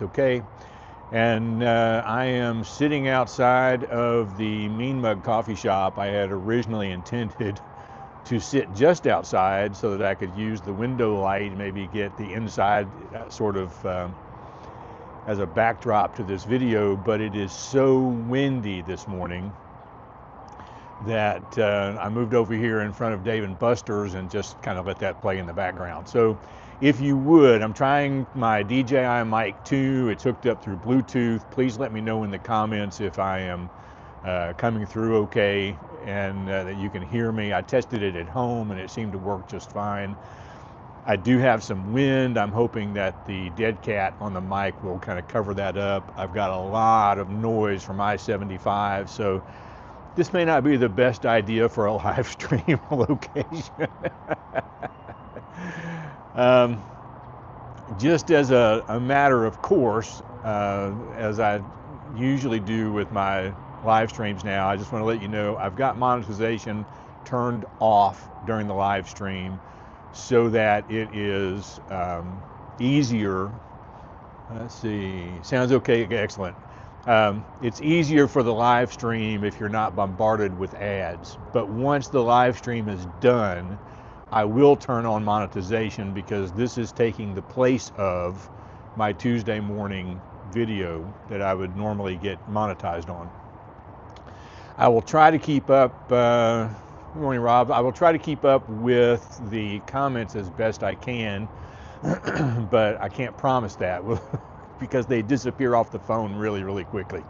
that's okay. And I am sitting outside of the Mean Mug coffee shop. I had originally intended to sit just outside so that I could use the window light and maybe get the inside sort of as a backdrop to this video, but it is so windy this morning that I moved over here in front of Dave & Buster's and just kind of let that play in the background. So if you would, I'm trying my DJI Mic 2. It's hooked up through Bluetooth. Please let me know in the comments if I am coming through okay and that you can hear me. I tested it at home and it seemed to work just fine. I do have some wind. I'm hoping that the dead cat on the mic will kind of cover that up. I've got a lot of noise from I-75, so this may not be the best idea for a live stream location. Just as a matter of course, as I usually do with my live streams now, I just want to let you know I've got monetization turned off during the live stream so that it is easier. Let's see, sounds okay, excellent. It's easier for the live stream if you're not bombarded with ads. But once the live stream is done, I will turn on monetization because this is taking the place of my Tuesday morning video that I would normally get monetized on. I will try to keep up, good morning Rob, I will try to keep up with the comments as best I can, but I can't promise that because they disappear off the phone really, really quickly.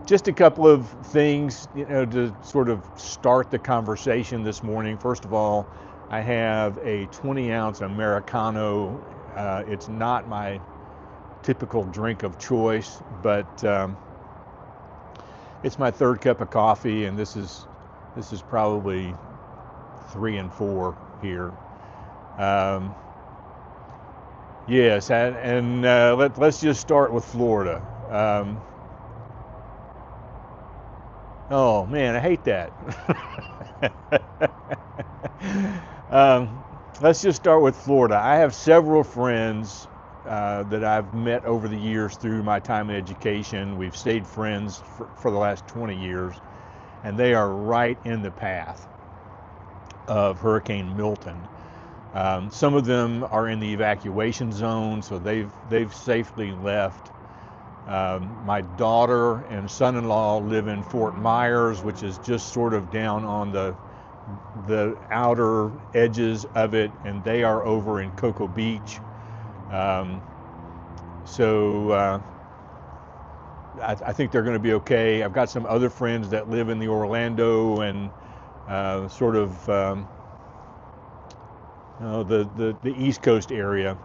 Just a couple of things, to sort of start the conversation this morning. First of all, I have a 20-ounce Americano. It's not my typical drink of choice, but it's my third cup of coffee, and this is probably 3 and 4 here. Yes, and let's just start with Florida. Oh man, I hate that. Let's just start with Florida. I have several friends that I've met over the years through my time in education. We've stayed friends for the last 20 years, and they are right in the path of Hurricane Milton. Some of them are in the evacuation zone, so they've safely left. My daughter and son-in-law live in Fort Myers, which is just sort of down on the outer edges of it, and they are over in Cocoa Beach. So I think they're going to be okay. I've got some other friends that live in the Orlando and sort of the East Coast area,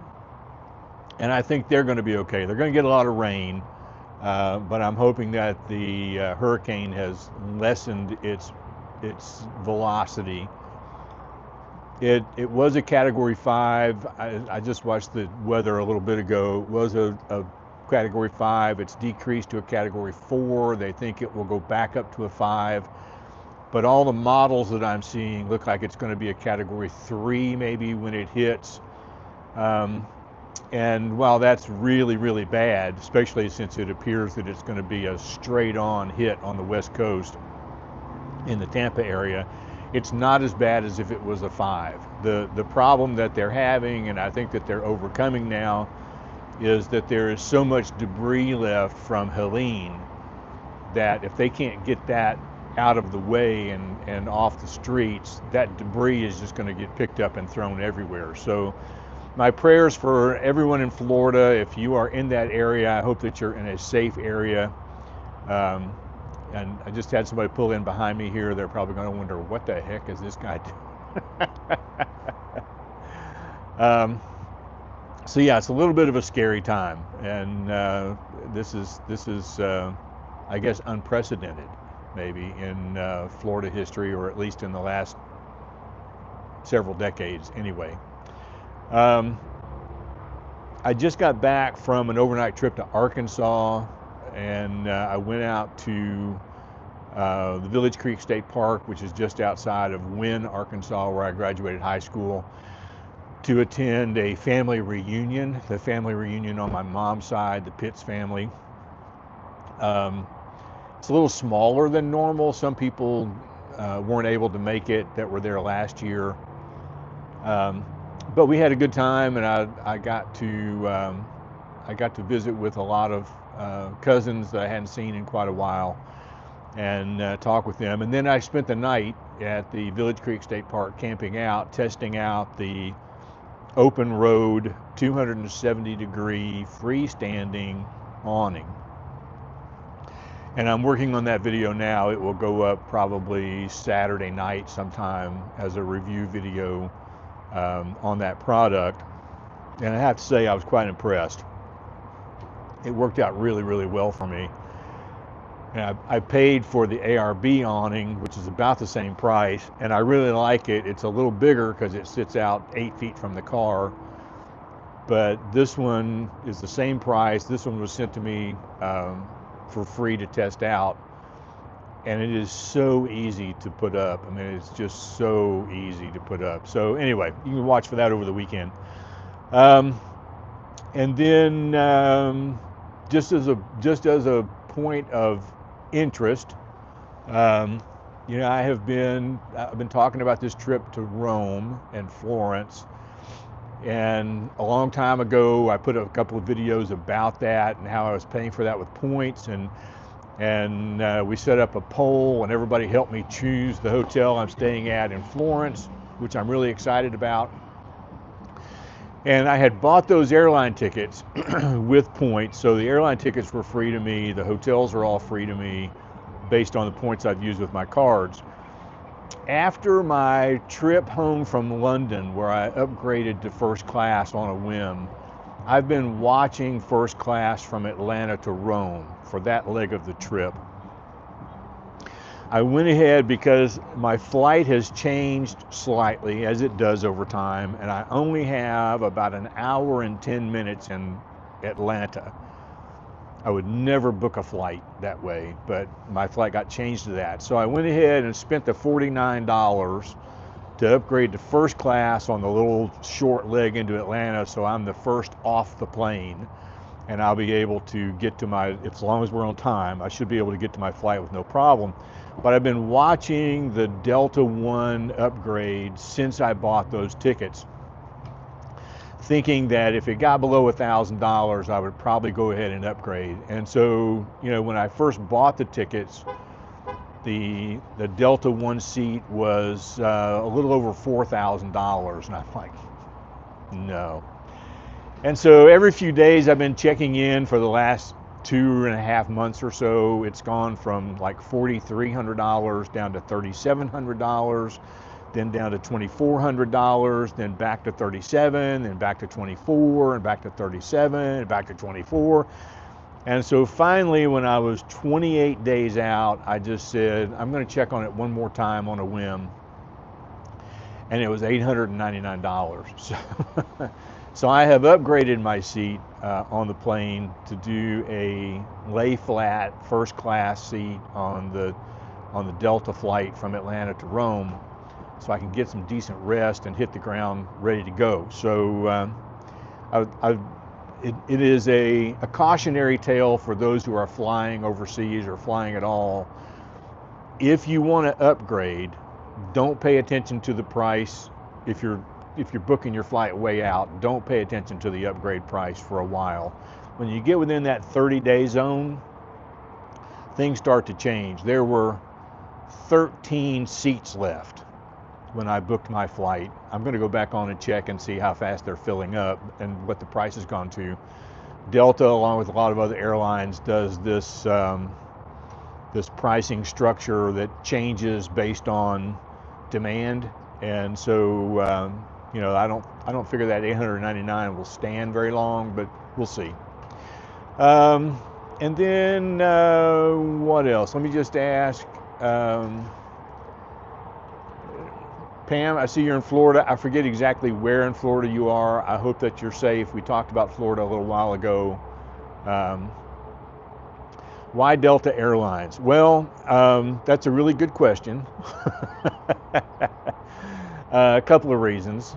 and I think they're going to be okay. They're going to get a lot of rain, but I'm hoping that the hurricane has lessened its velocity. It was a Category 5. I just watched the weather a little bit ago. It was a Category 5. It's decreased to a Category 4. They think it will go back up to a 5. But all the models that I'm seeing look like it's going to be a Category 3 maybe when it hits. And while that's really, really bad, especially since it appears that it's going to be a straight-on hit on the West Coast in the Tampa area, it's not as bad as if it was a 5. The problem that they're having, and I think that they're overcoming now, is that there is so much debris left from Helene that if they can't get that out of the way and off the streets, that debris is just going to get picked up and thrown everywhere. So my prayers for everyone in Florida. If you are in that area, I hope that you're in a safe area. And I just had somebody pull in behind me here. They're probably going to wonder, what the heck is this guy doing? So yeah, it's a little bit of a scary time, and this is I guess unprecedented maybe in Florida history, or at least in the last several decades anyway. I just got back from an overnight trip to Arkansas, and I went out to the Village Creek State Park, which is just outside of Wynne, Arkansas, where I graduated high school. to attend a family reunion, the family reunion on my mom's side, the Pitts family. Um, it's a little smaller than normal. Some people weren't able to make it that were there last year. Um, but we had a good time, and I got to visit with a lot of cousins that I hadn't seen in quite a while, and talk with them. And then I spent the night at the Village Creek State Park camping out, testing out the open road 270-degree freestanding awning. And I'm working on that video now. It will go up probably Saturday night sometime as a review video on that product. And I have to say I was quite impressed. It worked out really, really well for me. And I paid for the ARB awning, which is about the same price, and I really like it. It's a little bigger because it sits out 8 feet from the car, but this one is the same price. This one was sent to me for free to test out, and it is so easy to put up. I mean, it's just so easy to put up. So anyway, you can watch for that over the weekend. And then just as a point of interest, you know, I've been talking about this trip to Rome and Florence, and a long time ago I put a couple of videos about that and how I was paying for that with points, and we set up a poll and everybody helped me choose the hotel I'm staying at in Florence, which I'm really excited about. And I had bought those airline tickets with points, so the airline tickets were free to me, the hotels are all free to me based on the points I've used with my cards. After my trip home from London, where I upgraded to first class on a whim, I've been watching first class from Atlanta to Rome for that leg of the trip. I went ahead because my flight has changed slightly, as it does over time, and I only have about an hour and 10 minutes in Atlanta. I would never book a flight that way, but my flight got changed to that. So I went ahead and spent the $49 to upgrade to first class on the little short leg into Atlanta, so I'm the first off the plane, and I'll be able to get to my, as long as we're on time, I should be able to get to my flight with no problem. But I've been watching the Delta One upgrade since I bought those tickets, thinking that if it got below $1,000, I would probably go ahead and upgrade. And so, you know, when I first bought the tickets, the Delta One seat was a little over $4,000, and I'm like, no. And so every few days I've been checking in for the last 2.5 months or so. It's gone from like $4,300 down to $3,700, then down to $2,400, then back to $37, then back to $24, and back to $37, and back to $24. And so finally, when I was 28 days out, I just said, I'm going to check on it one more time on a whim. And it was $899. So I have upgraded my seat on the plane to do a lay flat first class seat on the Delta flight from Atlanta to Rome, so I can get some decent rest and hit the ground ready to go. So it is a cautionary tale for those who are flying overseas or flying at all. If you want to upgrade, don't pay attention to the price. If you're booking your flight way out, don't pay attention to the upgrade price for a while. When you get within that 30-day zone, things start to change. There were 13 seats left when I booked my flight. I'm going to go back on and check and see how fast they're filling up and what the price has gone to. Delta, along with a lot of other airlines, does this this pricing structure that changes based on demand, and so you know, I don't figure that $899 will stand very long, but we'll see. And then what else? Let me just ask. Pam, I see you're in Florida. I forget exactly where in Florida you are. I hope that you're safe. We talked about Florida a little while ago. Why Delta Airlines? Well, that's a really good question. A couple of reasons.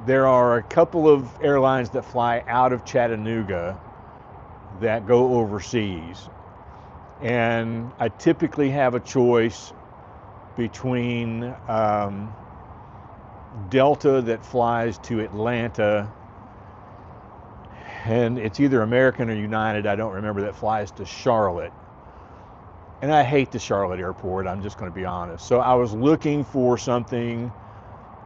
there are a couple of airlines that fly out of Chattanooga that go overseas. And I typically have a choice between Delta that flies to Atlanta, and it's either American or United, I don't remember, that flies to Charlotte. And I hate the Charlotte airport, I'm just going to be honest. So I was looking for something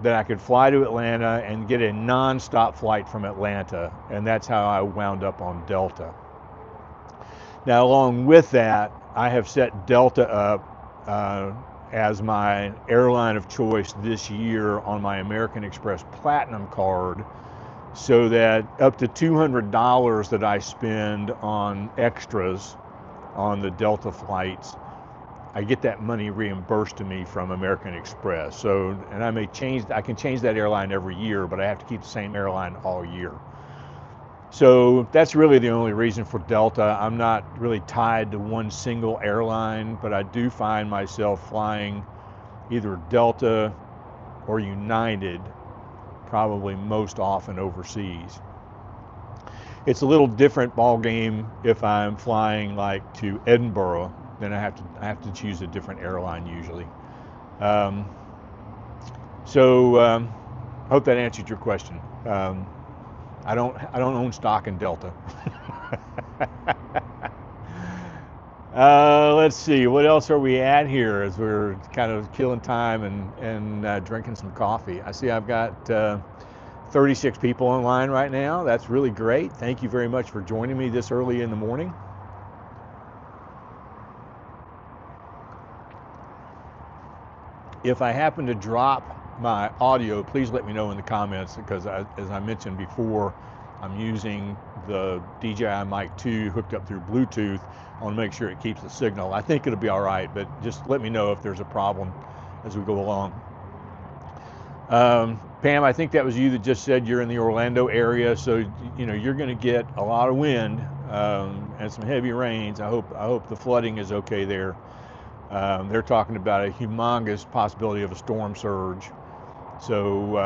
that I could fly to Atlanta and get a non-stop flight from Atlanta, and that's how I wound up on Delta. Now, along with that, I have set Delta up as my airline of choice this year on my American Express Platinum card, so that up to $200 that I spend on extras on the Delta flights, I get that money reimbursed to me from American Express. So, and I can change that airline every year, but I have to keep the same airline all year. So that's really the only reason for Delta. I'm not really tied to one single airline, but I do find myself flying either Delta or United probably most often overseas. It's a little different ball game if I'm flying like to Edinburgh, then I have to choose a different airline usually. Hope that answered your question. I don't own stock in Delta. Let's see, what else are we at here as we're kind of killing time and drinking some coffee. I see I've got 36 people online right now. That's really great. Thank you very much for joining me this early in the morning. If I happen to drop my audio, please let me know in the comments, because as I mentioned before, I'm using the DJI Mic 2 hooked up through Bluetooth. I want to make sure it keeps the signal. I think it'll be all right, but just let me know if there's a problem as we go along. Pam, I think that was you that just said you're in the Orlando area, so you know you're going to get a lot of wind and some heavy rains. I hope the flooding is okay there. They're talking about a humongous possibility of a storm surge. So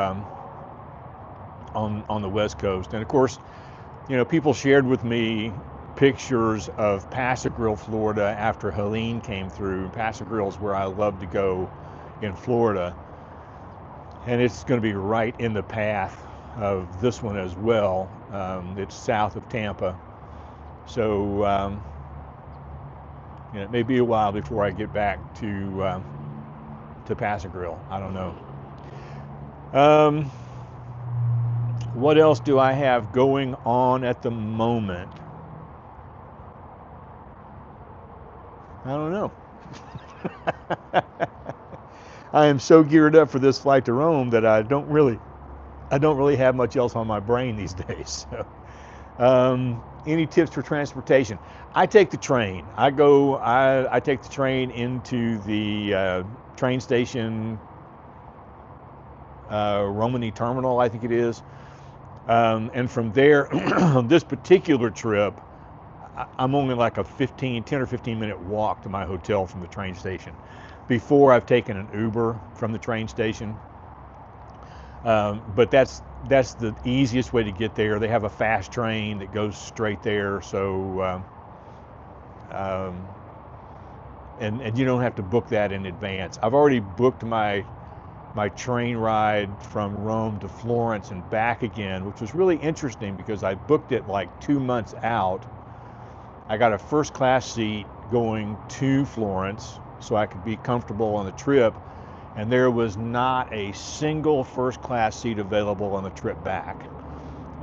on the West Coast, and of course, you know, people shared with me pictures of Pasadena, Florida after Helene came through. Pasadena is where I love to go in Florida, and it's going to be right in the path of this one as well. It's south of Tampa, so it may be a while before I get back to Pasadena. I don't know. What else do I have going on at the moment? I don't know. I am so geared up for this flight to Rome that I don't really have much else on my brain these days. So, any tips for transportation? I take the train. I take the train into the train station, Romani Terminal, I think it is. And from there, on this particular trip, I'm only like a 10 or 15 minute walk to my hotel from the train station. Before, I've taken an Uber from the train station. But that's the easiest way to get there. They have a fast train that goes straight there, so and you don't have to book that in advance. I've already booked my train ride from Rome to Florence and back again, which was really interesting because I booked it like 2 months out. I got a first class seat going to Florence so I could be comfortable on the trip, and there was not a single first class seat available on the trip back.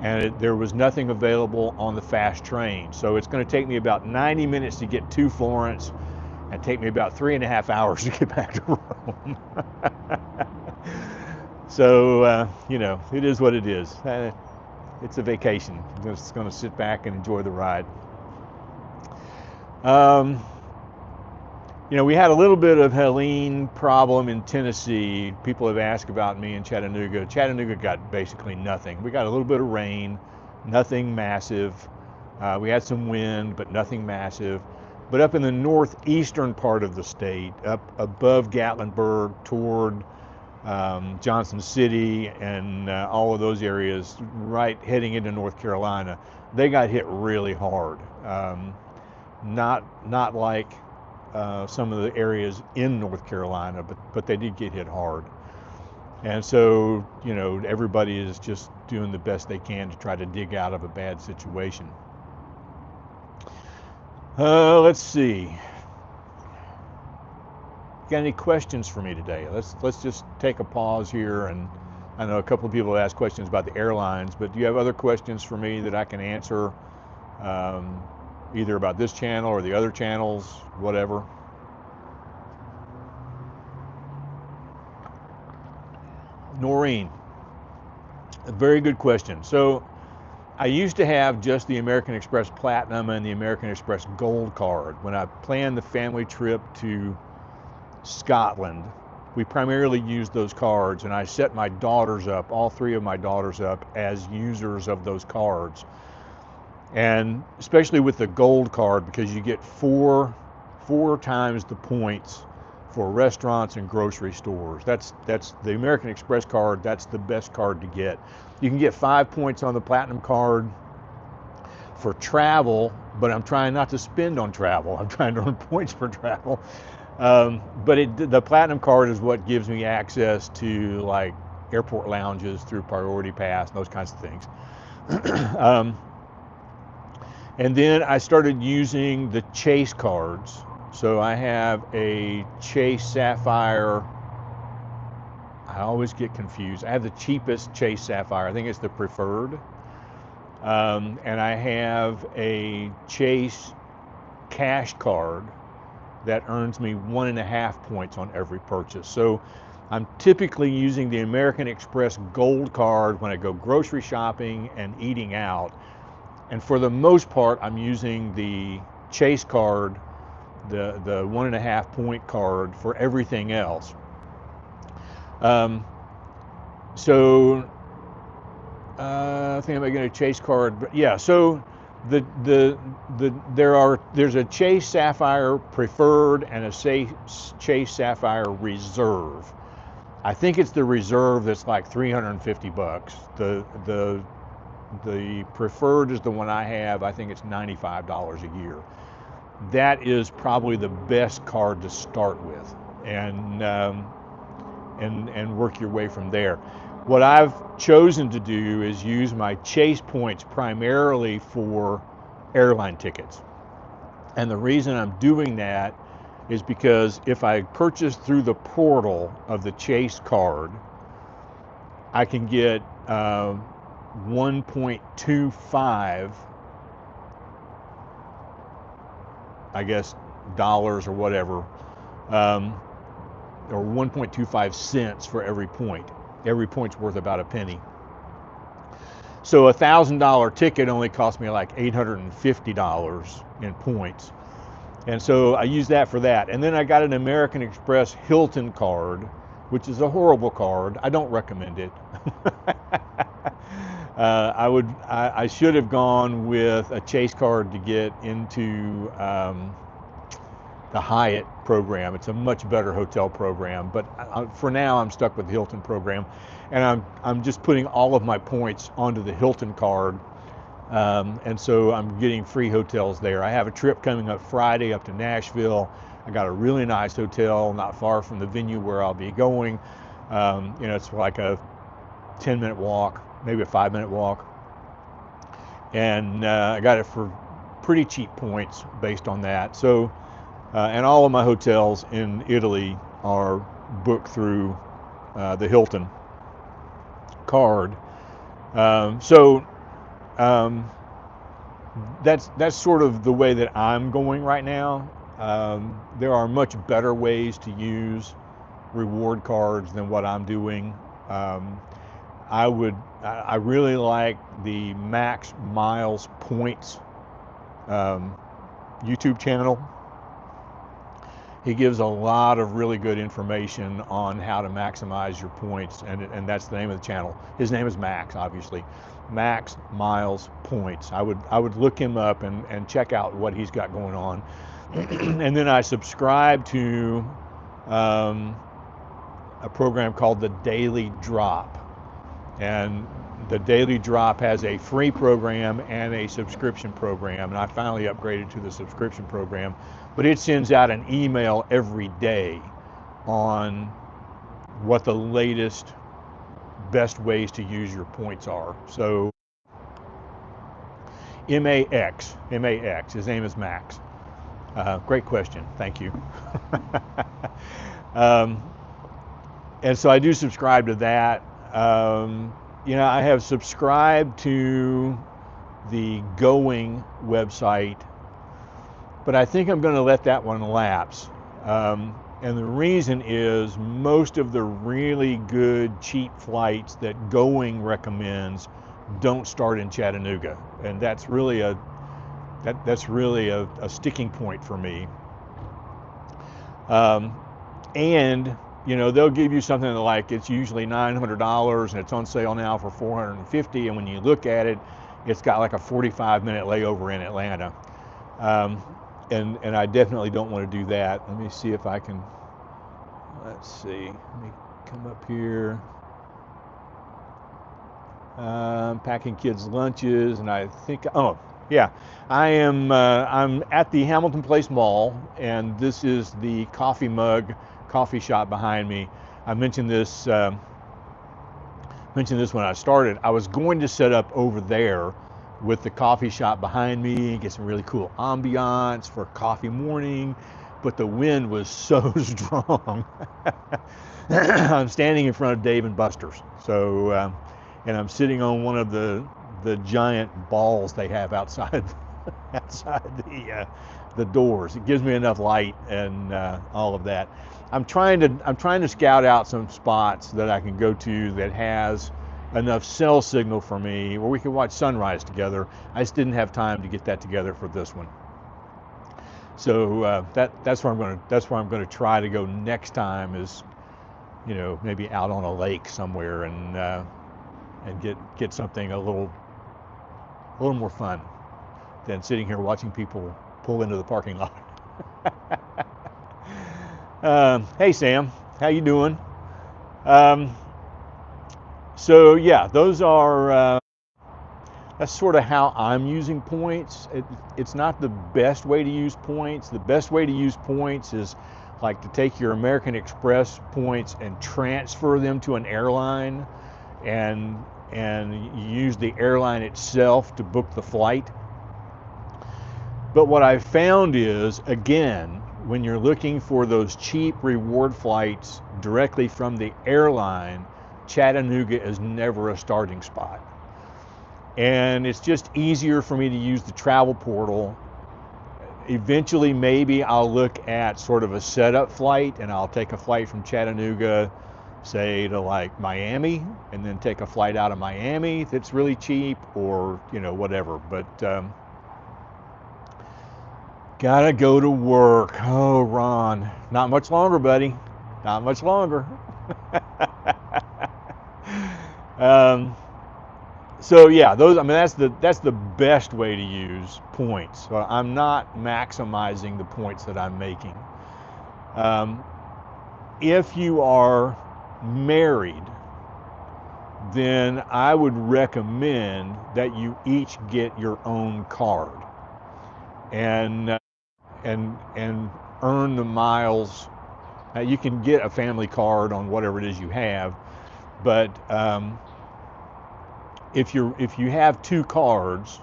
And there was nothing available on the fast train. So it's going to take me about 90 minutes to get to Florence and take me about 3.5 hours to get back to Rome. So, you know, it is what it is. It's a vacation. I'm just going to sit back and enjoy the ride. You know, we had a little bit of Helene problem in Tennessee. People have asked about me in Chattanooga. Chattanooga got basically nothing. We got a little bit of rain, nothing massive. We had some wind, but nothing massive. But up in the northeastern part of the state, up above Gatlinburg toward Johnson City, and all of those areas, right heading into North Carolina, they got hit really hard. Not like some of the areas in North Carolina, but they did get hit hard. And so, you know, everybody is just doing the best they can to try to dig out of a bad situation. Let's see. Got any questions for me today? Let's just take a pause here, and I know a couple of people have asked questions about the airlines, but do you have other questions for me that I can answer, either about this channel or the other channels, whatever? Noreen, a very good question. So I used to have just the American Express Platinum and the American Express Gold card. When I planned the family trip to Scotland, we primarily used those cards, and I set my daughters up, all three of my daughters up, as users of those cards. And especially with the gold card, because you get four times the points for restaurants and grocery stores. That's the American Express card. That's the best card to get. You can get 5 points on the Platinum card for travel, but I'm trying not to spend on travel. I'm trying to earn points for travel. But the Platinum card is what gives me access to like airport lounges through Priority Pass and those kinds of things. And then I started using the Chase cards. So I have a Chase Sapphire. I always get confused. I have the cheapest Chase Sapphire. I think it's the preferred. And I have a Chase Cash card that earns me 1.5 points on every purchase. So I'm typically using the American Express Gold card when I go grocery shopping and eating out. And for the most part, I'm using the Chase card, the 1.5 point card, for everything else. So I think I'm getting a Chase card, but yeah. So there's a Chase Sapphire Preferred and a Chase Sapphire Reserve. I think it's the Reserve that's like $350. The Preferred is the one I have. I think it's $95 a year. That is probably the best card to start with, and work your way from there. What I've chosen to do is use my Chase points primarily for airline tickets. And the reason I'm doing that is because if I purchase through the portal of the Chase card, I can get 1.25, I guess, dollars or whatever, or 1.25 cents for every point. Every point's worth about a penny. So a $1,000 ticket only cost me like $850 in points. And so I use that for that. And then I got an American Express Hilton card, which is a horrible card. I don't recommend it. I should have gone with a Chase card to get into the Hyatt program. It's a much better hotel program, but for now I'm stuck with the Hilton program, and I'm just putting all of my points onto the Hilton card, and so I'm getting free hotels there. I have a trip coming up Friday up to Nashville. I got a really nice hotel not far from the venue where I'll be going. It's like a 10-minute walk, maybe a 5-minute walk, and I got it for pretty cheap points based on that. So. And all of my hotels in Italy are booked through the Hilton card. That's sort of the way that I'm going right now. There are much better ways to use reward cards than what I'm doing. I really like the Max Miles Points YouTube channel. He gives a lot of really good information on how to maximize your points, and that's the name of the channel. His name is Max, obviously. Max Miles Points. I would look him up and check out what he's got going on. And then I subscribe to a program called the Daily Drop. And the Daily Drop has a free program and a subscription program. And I finally upgraded to the subscription program. But it sends out an email every day on what the latest best ways to use your points are. So Max, his name is Max. Great question, thank you. And so I do subscribe to that. You know, I have subscribed to the Going website, but I think I'm going to let that one lapse. And the reason is most of the really good cheap flights that Going recommends don't start in Chattanooga, and that's really a sticking point for me. And you know, they'll give you something like it's usually $900 and it's on sale now for $450, and when you look at it, it's got like a 45-minute layover in Atlanta. And I definitely don't want to do that. Let me see if I can, let's see, let me come up here. Packing kids' lunches, and I think, oh yeah, I'm at the Hamilton Place Mall, and this is the Coffee Mug coffee shop behind me. I mentioned this when I started. I was going to set up over there with the coffee shop behind me, get some really cool ambiance for coffee morning, but the wind was so strong. I'm standing in front of Dave and Buster's, so and I'm sitting on one of the giant balls they have outside the doors. It gives me enough light and all of that. I'm trying to scout out some spots that I can go to that has enough cell signal for me where we can watch sunrise together. I just didn't have time to get that together for this one. So that's where I'm going to try to go next time, is, you know, maybe out on a lake somewhere and get something a little more fun than sitting here watching people pull into the parking lot. Hey Sam, how you doing? So yeah, those are that's sort of how I'm using points. It's not the best way to use points. The best way to use points is like to take your American Express points and transfer them to an airline, and use the airline itself to book the flight. But what I've found is, again, when you're looking for those cheap reward flights directly from the airline, Chattanooga is never a starting spot. And it's just easier for me to use the travel portal. Eventually, maybe I'll look at sort of a setup flight, and I'll take a flight from Chattanooga, say, to like Miami, and then take a flight out of Miami that's really cheap, or, you know, whatever. But gotta go to work. Oh, Ron, not much longer, buddy. Not much longer. So yeah, those. I mean, that's the best way to use points. So I'm not maximizing the points that I'm making. If you are married, then I would recommend that you each get your own card and earn the miles. You can get a family card on whatever it is you have, but if you have two cards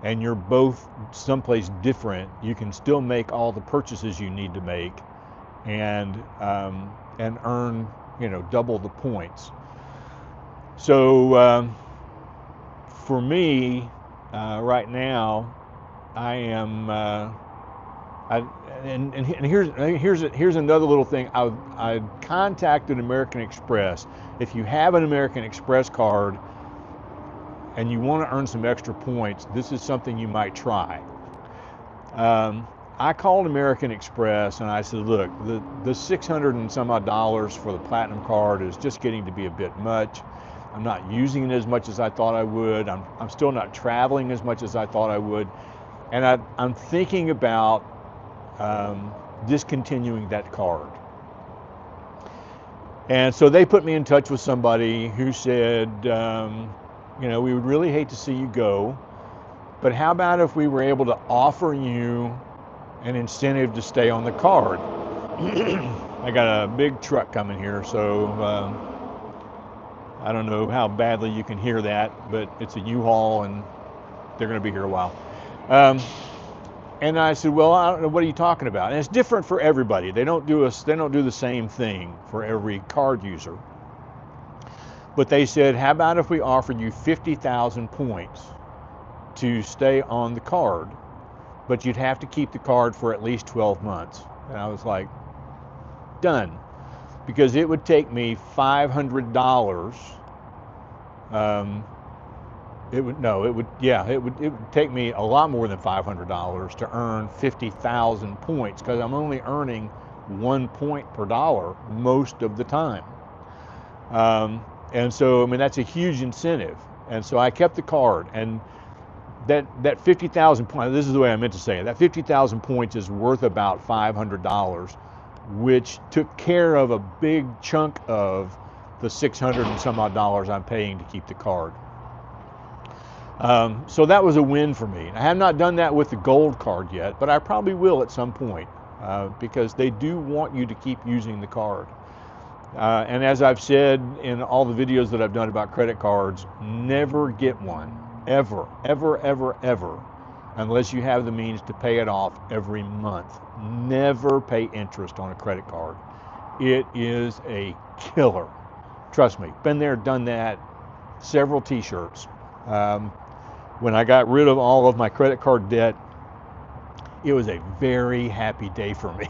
and you're both someplace different, you can still make all the purchases you need to make and earn, you know, double the points. So for me, right now, I am. And here's another little thing. I contacted American Express. If you have an American Express card and you want to earn some extra points, this is something you might try. I called American Express and I said, look, the $600 and some odd for the Platinum card is just getting to be a bit much. I'm not using it as much as I thought I would. I'm still not traveling as much as I thought I would. And I'm thinking about discontinuing that card. And so they put me in touch with somebody who said, we would really hate to see you go, but how about if we were able to offer you an incentive to stay on the card? I got a big truck coming here, so I don't know how badly you can hear that, but it's a U-Haul and they're going to be here a while. And I said, well, I don't know, what are you talking about? And it's different for everybody. They don't do the same thing for every card user. But they said, how about if we offered you 50,000 points to stay on the card, but you'd have to keep the card for at least 12 months. And I was like, done. Because it would take me $500. It would take me a lot more than $500 to earn 50,000 points, because I'm only earning 1 point per dollar most of the time. And so, I mean, that's a huge incentive. And so I kept the card, and that 50,000 points, this is the way I meant to say it, that 50,000 points is worth about $500, which took care of a big chunk of the 600 and some odd dollars I'm paying to keep the card. So that was a win for me. I have not done that with the gold card yet, but I probably will at some point, because they do want you to keep using the card. And as I've said in all the videos that I've done about credit cards, never get one, ever, ever, ever, ever, unless you have the means to pay it off every month. Never pay interest on a credit card. It is a killer. Trust me, been there, done that, several t-shirts. When I got rid of all of my credit card debt, it was a very happy day for me.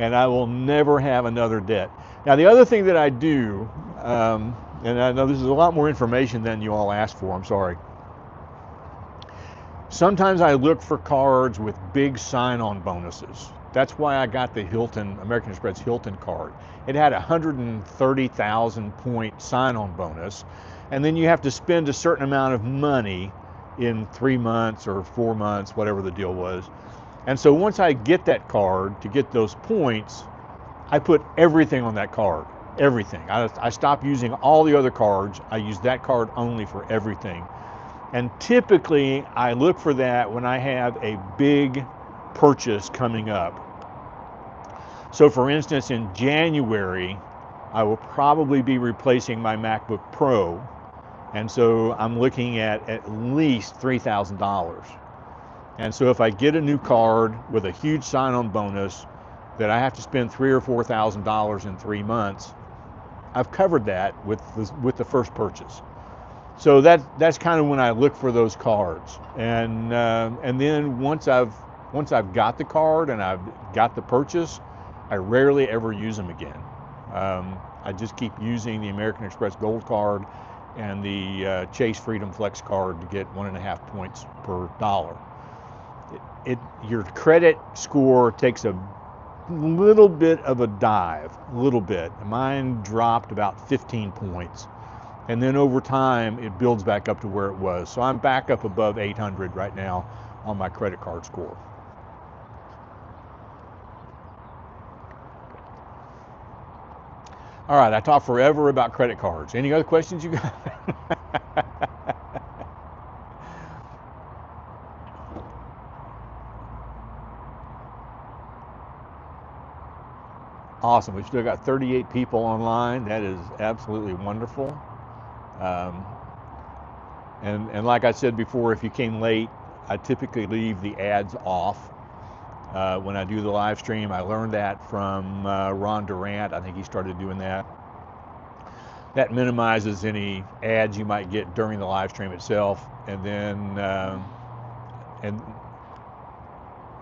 And I will never have another debt. Now, the other thing that I do, and I know this is a lot more information than you all asked for, I'm sorry. Sometimes I look for cards with big sign-on bonuses. That's why I got the American Express Hilton card. It had a 130,000 point sign-on bonus, and then you have to spend a certain amount of money in 3 months or 4 months, whatever the deal was. And so once I get that card, to get those points, I put everything on that card, everything. I stopped using all the other cards. I use that card only for everything. And typically I look for that when I have a big purchase coming up. So for instance, in January, I will probably be replacing my MacBook Pro. And so I'm looking at least $3,000. And so if I get a new card with a huge sign-on bonus that I have to spend $3,000 or $4,000 in 3 months, I've covered that with the first purchase. So that's kind of when I look for those cards. And then once I've got the card and I've got the purchase, I rarely ever use them again. I just keep using the American Express Gold card and the Chase Freedom Flex card to get 1.5 points per dollar. Your credit score takes a little bit of a dive, a little bit. Mine dropped about 15 points. And then over time, it builds back up to where it was. So I'm back up above 800 right now on my credit card score. All right, I talked forever about credit cards. Any other questions you got? Awesome. We've still got 38 people online. That is absolutely wonderful. And like I said before, if you came late, I typically leave the ads off when I do the live stream. I learned that from Ron Durant. I think he started doing that. That minimizes any ads you might get during the live stream itself. And then, and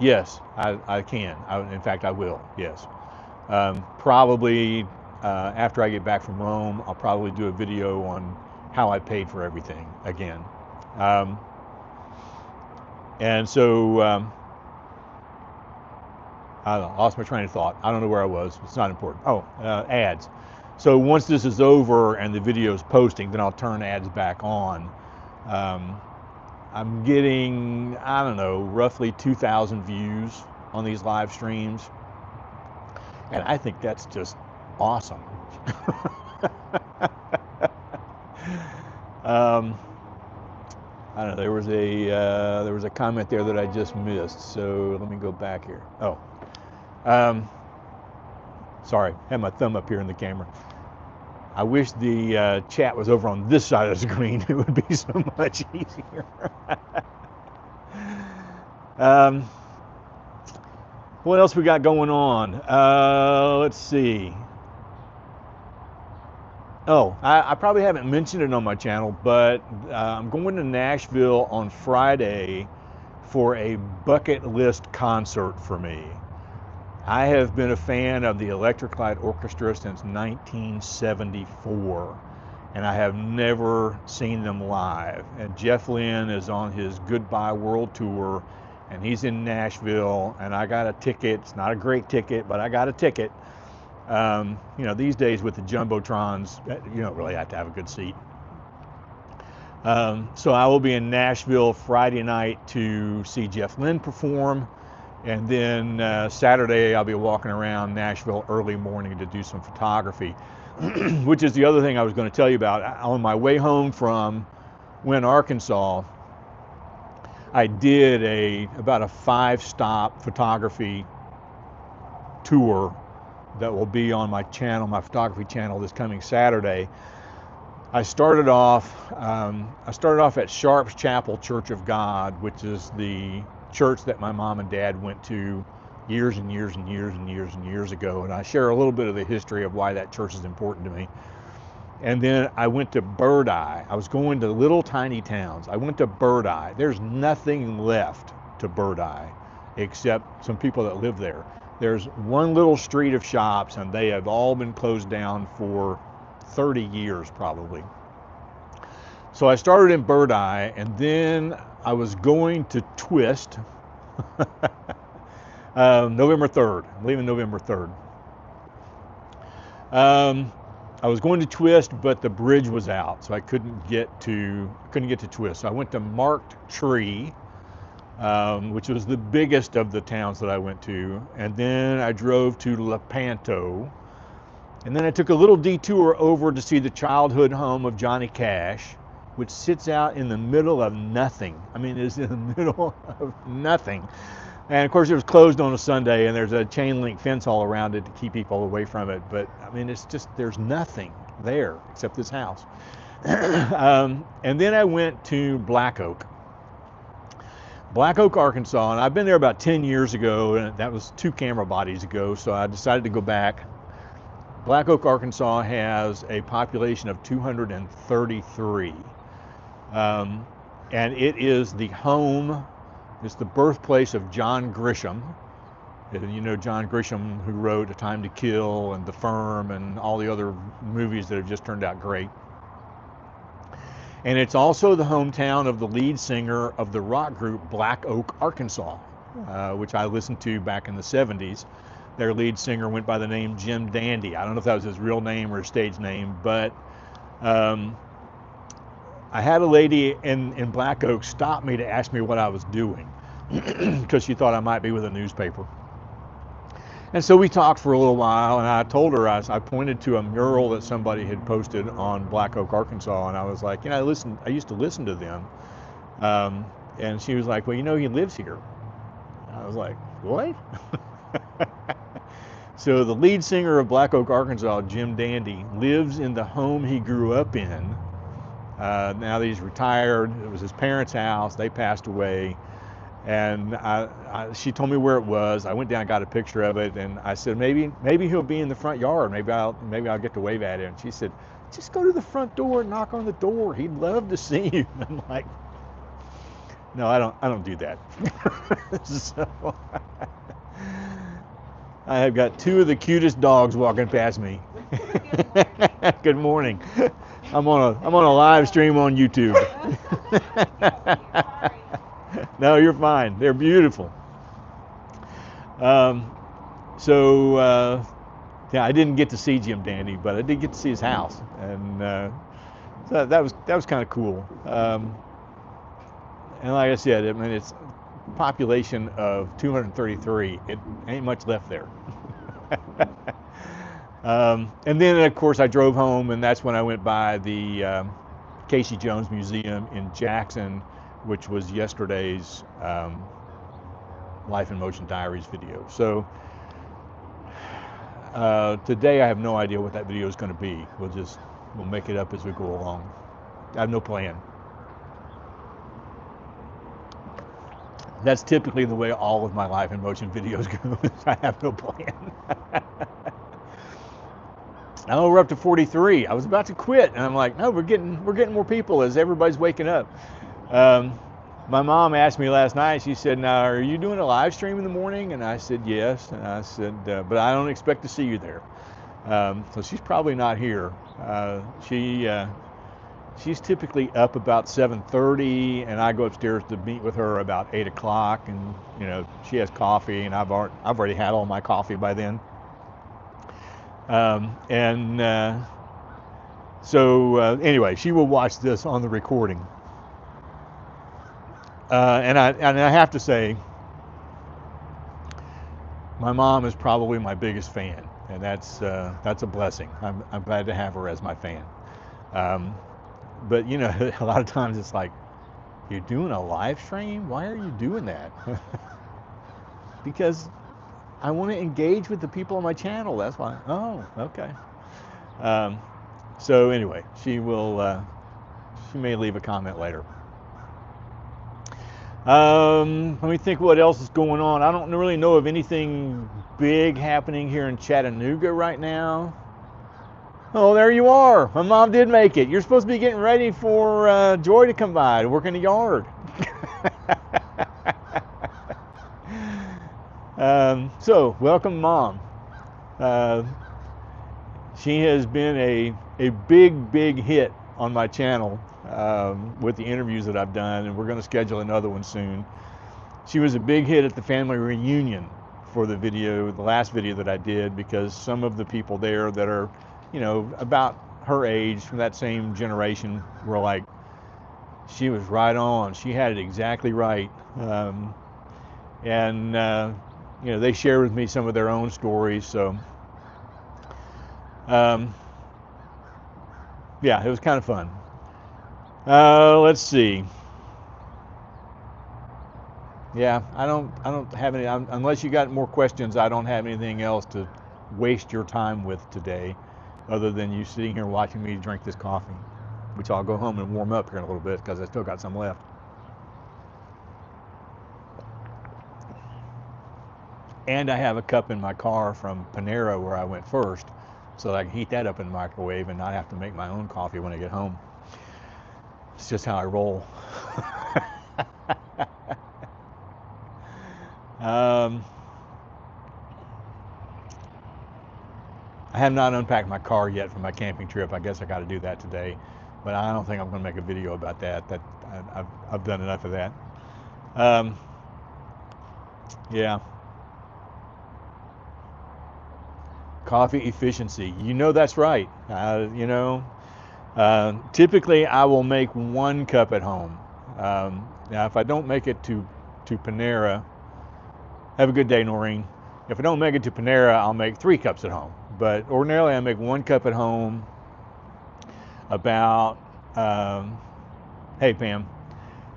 yes, I can. In fact, I will. Yes. Probably after I get back from Rome, I'll probably do a video on how I paid for everything again. And so I don't know, lost my train of thought. I don't know where I was. It's not important. Oh, ads. So once this is over and the video is posting, then I'll turn ads back on. I'm getting, I don't know, roughly 2,000 views on these live streams. And I think that's just awesome. um, I don't know. There was a comment there that I just missed. So let me go back here. Oh, um, sorry. I had my thumb up here in the camera. I wish the chat was over on this side of the screen. It would be so much easier. um, what else we got going on? Let's see. Oh, I probably haven't mentioned it on my channel, but I'm going to Nashville on Friday for a bucket list concert for me. I have been a fan of the Electric Light Orchestra since 1974, and I have never seen them live. And Jeff Lynne is on his Goodbye World Tour, and he's in Nashville, and I got a ticket. It's not a great ticket, but I got a ticket. You know, these days with the Jumbotrons, you don't really have to have a good seat. So I will be in Nashville Friday night to see Jeff Lynne perform. And then Saturday I'll be walking around Nashville early morning to do some photography, which is the other thing I was going to tell you about. On my way home from Wynne, Arkansas, I did about a 5-stop photography tour that will be on my channel, my photography channel, this coming Saturday. I started off at Sharp's Chapel Church of God, which is the church that my mom and dad went to years and years and years and years and years ago. And I share a little bit of the history of why that church is important to me. And then I went to Bird Eye. I was going to little tiny towns. I went to Bird Eye. There's nothing left to Bird Eye except some people that live there. There's one little street of shops, and they have all been closed down for 30 years probably. So I started in Bird Eye, and then I was going to Twist November 3rd. I'm leaving November 3rd. I was going to Twist, but the bridge was out, so I couldn't get to Twist. So I went to Marked Tree, which was the biggest of the towns that I went to, and then I drove to Lepanto, and then I took a little detour over to see the childhood home of Johnny Cash, which sits out in the middle of nothing. I mean, it's in the middle of nothing. And of course it was closed on a Sunday, and there's a chain link fence all around it to keep people away from it. But I mean, it's just, there's nothing there except this house. And then I went to Black Oak, Arkansas, and I've been there about 10 years ago, and that was 2 camera bodies ago, so I decided to go back. Black Oak, Arkansas has a population of 233, and it is the home, it's the birthplace of John Grisham. You know John Grisham, who wrote A Time to Kill and The Firm and all the other movies that have just turned out great. And it's also the hometown of the lead singer of the rock group Black Oak, Arkansas, which I listened to back in the 70s. Their lead singer went by the name Jim Dandy. I don't know if that was his real name or his stage name, but I had a lady in Black Oak stop me to ask me what I was doing because she thought I might be with a newspaper. And so we talked for a little while, and I told her, I pointed to a mural that somebody had posted on Black Oak, Arkansas, and I was like, you know, I used to listen to them. And she was like, well, you know, he lives here. I was like, what? So the lead singer of Black Oak, Arkansas, Jim Dandy, lives in the home he grew up in. Now that he's retired, it was his parents' house. They passed away. And she told me where it was. I went down and got a picture of it, and I said, maybe he'll be in the front yard. Maybe I'll get to wave at him. And she said, just go to the front door and knock on the door. He'd love to see you. I'm like, no, I don't do that. So I have got 2 of the cutest dogs walking past me. Good morning. I'm on a live stream on YouTube. No, you're fine. They're beautiful. Yeah, I didn't get to see Jim Dandy, but I did get to see his house, and so that was kind of cool. And like I said, I mean, it's a population of 233. It ain't much left there. And then, of course, I drove home, and that's when I went by the Casey Jones Museum in Jackson, which was yesterday's Life in Motion Diaries video. So today I have no idea what that video is going to be. We'll make it up as we go along. I have no plan. That's typically the way all of my Life in Motion videos go. I have no plan. Oh, we're up to 43. I was about to quit, and I'm like, no, we're getting more people as everybody's waking up. My mom asked me last night. She said, "Now, are you doing a live stream in the morning?" And I said, "Yes." And I said, "But I don't expect to see you there." So she's probably not here. She's typically up about 7:30, and I go upstairs to meet with her about 8 o'clock. And she has coffee, and I've already had all my coffee by then. Anyway, she will watch this on the recording. And I have to say, my mom is probably my biggest fan, and that's a blessing. I'm glad to have her as my fan. But a lot of times it's like, you're doing a live stream? Why are you doing that? Because I want to engage with the people on my channel. That's why. Oh, okay. So anyway, she may leave a comment later. Let me think what else is going on. I don't really know of anything big happening here in Chattanooga right now. Oh, there you are. My mom did make it. You're supposed to be getting ready for Joy to come by to work in the yard. So, welcome, Mom. She has been a big hit on my channel with the interviews that I've done, and we're going to schedule another one soon. She was a big hit at the family reunion for the last video that I did, because some of the people there that are, about her age, from that same generation, were like, she was right on. She had it exactly right. They shared with me some of their own stories. So, yeah, it was kind of fun. Let's see. Yeah, I don't have any, unless you got more questions, I don't have anything else to waste your time with today, other than you sitting here watching me drink this coffee, which I'll go home and warm up here in a little bit because I still got some left. And I have a cup in my car from Panera where I went first, so that I can heat that up in the microwave and not have to make my own coffee when I get home. It's just how I roll. I have not unpacked my car yet for my camping trip. I guess I got to do that today, but I don't think I'm going to make a video about that. I've done enough of that. Yeah. Coffee efficiency. That's right. Typically I will make 1 cup at home. Now, if I don't make it to Panera, have a good day, Noreen. If I don't make it to Panera, I'll make 3 cups at home. But ordinarily I make 1 cup at home about, hey Pam,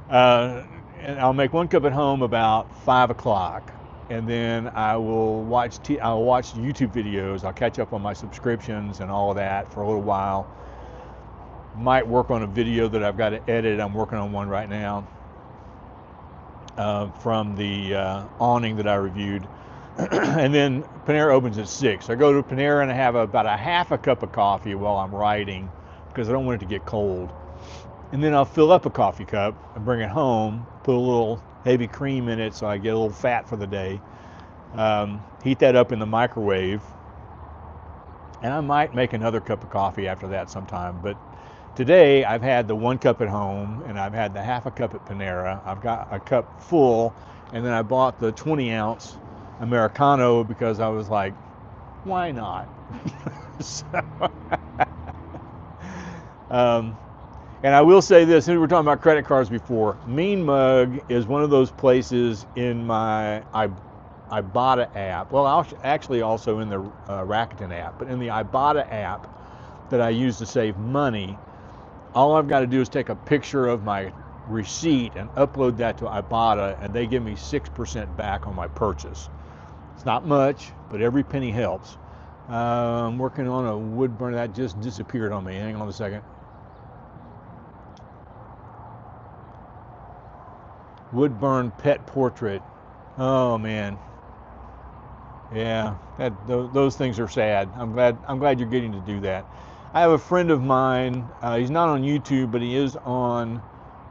and I'll make 1 cup at home about 5 o'clock. And then I will watch YouTube videos. I'll catch up on my subscriptions and all of that for a little while. Might work on a video that I've got to edit. I'm working on one right now from the awning that I reviewed. And then Panera opens at 6. I go to Panera and I have about a half a cup of coffee while I'm writing, because I don't want it to get cold. And then I'll fill up a coffee cup and bring it home, put a little heavy cream in it so I get a little fat for the day. Heat that up in the microwave, and I might make another cup of coffee after that sometime. But today I've had the 1 cup at home, and I've had the half a cup at Panera. I've got a cup full, and then I bought the 20-ounce Americano because I was like, why not? And I will say this, we were talking about credit cards before. Mean Mug is one of those places in my, Ibotta app, well, actually also in the Rakuten app, but in the Ibotta app that I use to save money, all I've got to do is take a picture of my receipt and upload that to Ibotta, and they give me 6% back on my purchase. It's not much, but every penny helps. I'm working on a wood burner that just disappeared on me. Hang on a second. Wood burn pet portrait. Oh man. Yeah, those things are sad. I'm glad you're getting to do that. I have a friend of mine. He's not on YouTube, but he is on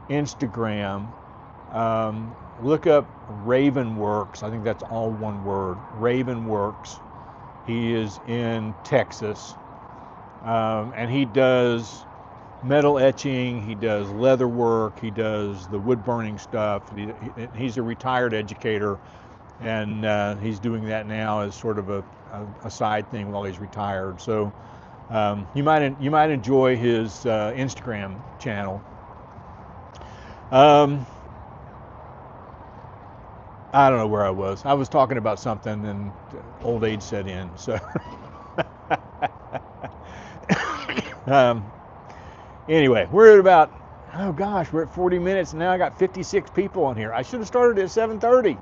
Instagram. Look up Ravenworks. I think that's all one word. Ravenworks. He is in Texas, and he does metal etching. He does leather work. He does the wood burning stuff. He's a retired educator, and he's doing that now as sort of a side thing while he's retired. So you might enjoy his Instagram channel. I don't know where I was. I was talking about something, and old age set in. So anyway, we're at about, oh gosh, we're at 40 minutes, and now I got 56 people on here. I should have started at 7:30.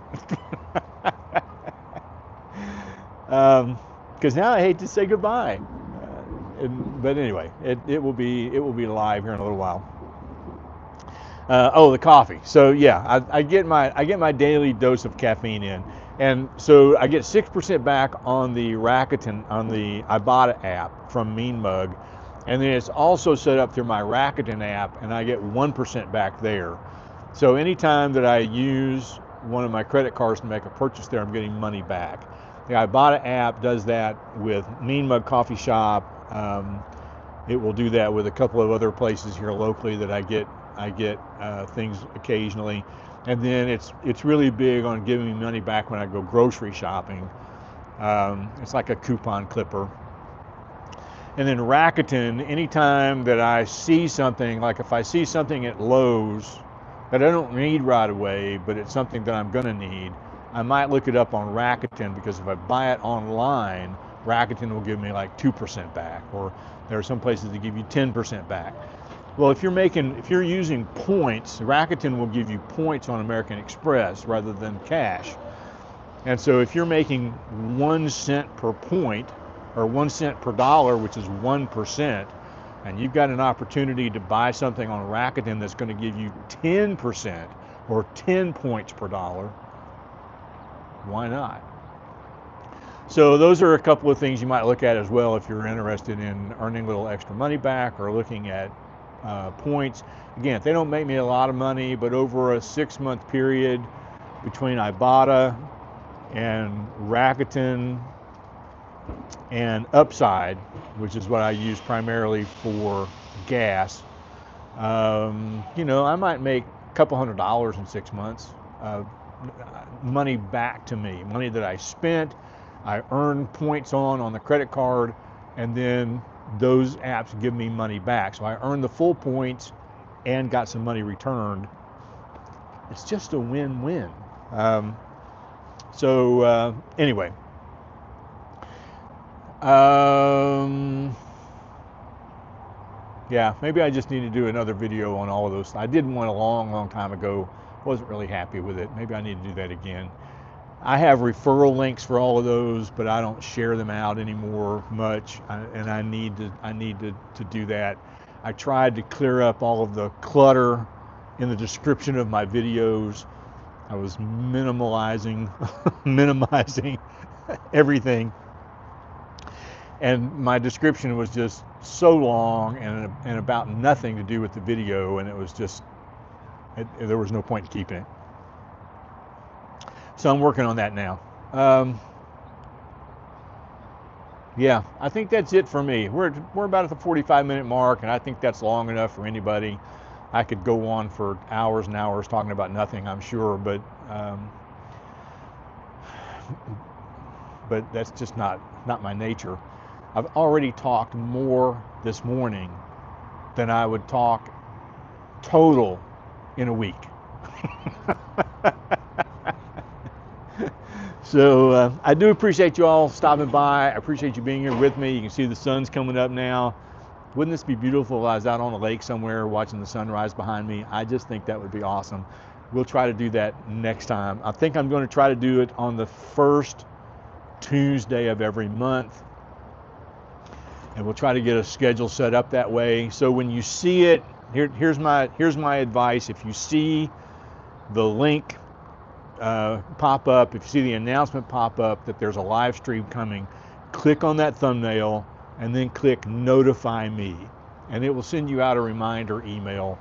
Because now I hate to say goodbye. But anyway, it will be live here in a little while. Oh, the coffee. So yeah, I get my daily dose of caffeine in, and so I get 6% back on the Rakuten, on the Ibotta app from Mean Mug, and then it's also set up through my Rakuten app, and I get 1% back there. So anytime that I use one of my credit cards to make a purchase there, I'm getting money back. The Ibotta app does that with Mean Mug Coffee Shop. It will do that with a couple of other places here locally that I get things occasionally, and then it's really big on giving me money back when I go grocery shopping. It's like a coupon clipper. And then Rakuten, anytime that I see something, like if I see something at Lowe's that I don't need right away, but it's something that I'm gonna need, I might look it up on Rakuten, because if I buy it online, Rakuten will give me like 2% back, or there are some places that give you 10% back. Well, if you're using points, Rakuten will give you points on American Express rather than cash. And so if you're making 1 cent per point, or 1 cent per dollar, which is 1%, and you've got an opportunity to buy something on Rakuten that's going to give you 10% or 10 points per dollar, why not? So those are a couple of things you might look at as well if you're interested in earning a little extra money back, or looking at points. Again, they don't make me a lot of money, but over a 6-month period between Ibotta and Rakuten and Upside, which is what I use primarily for gas, I might make a couple $100 in 6 months. Money back to me, money that I spent, I earned points on the credit card, and then those apps give me money back. So I earned the full points and got some money returned. It's just a win-win. Anyway. Yeah, maybe I just need to do another video on all of those. I did one a long time ago. Wasn't really happy with it. Maybe I need to do that again. I have referral links for all of those, but I don't share them out anymore much, and I need to do that. I tried to clear up all of the clutter in the description of my videos. I was minimizing everything, and my description was just so long and about nothing to do with the video, and it was just there was no point in keeping it. So I'm working on that now. Yeah, I think that's it for me. We're about at the 45-minute mark, and I think that's long enough for anybody. I could go on for hours and hours talking about nothing, I'm sure, but that's just not my nature. I've already talked more this morning than I would talk total in a week. So I do appreciate you all stopping by. I appreciate you being here with me. You can see the sun's coming up now. Wouldn't this be beautiful if I was out on a lake somewhere watching the sunrise behind me? I just think that would be awesome. We'll try to do that next time. I think I'm going to try to do it on the first Tuesday of every month. And we'll try to get a schedule set up that way. So when you see it, here's my advice. If you see the link pop up, if you see the announcement pop up that there's a live stream coming, click on that thumbnail and then click notify me, and it will send you out a reminder email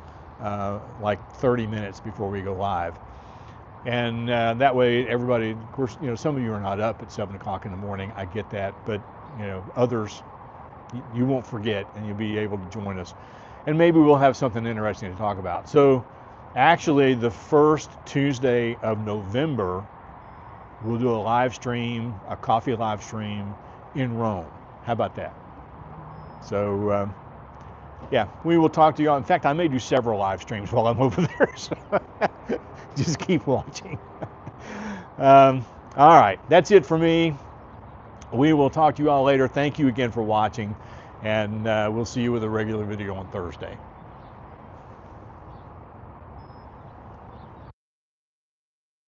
like 30 minutes before we go live. And that way everybody, of course, some of you are not up at 7 o'clock in the morning, I get that, but others, you won't forget and you'll be able to join us, and maybe we'll have something interesting to talk about. So actually, the first Tuesday of November, we'll do a live stream, a coffee live stream in Rome. How about that? So, yeah, we will talk to you all. In fact, I may do several live streams while I'm over there, so just keep watching. All right, that's it for me. We will talk to you all later. Thank you again for watching, and we'll see you with a regular video on Thursday.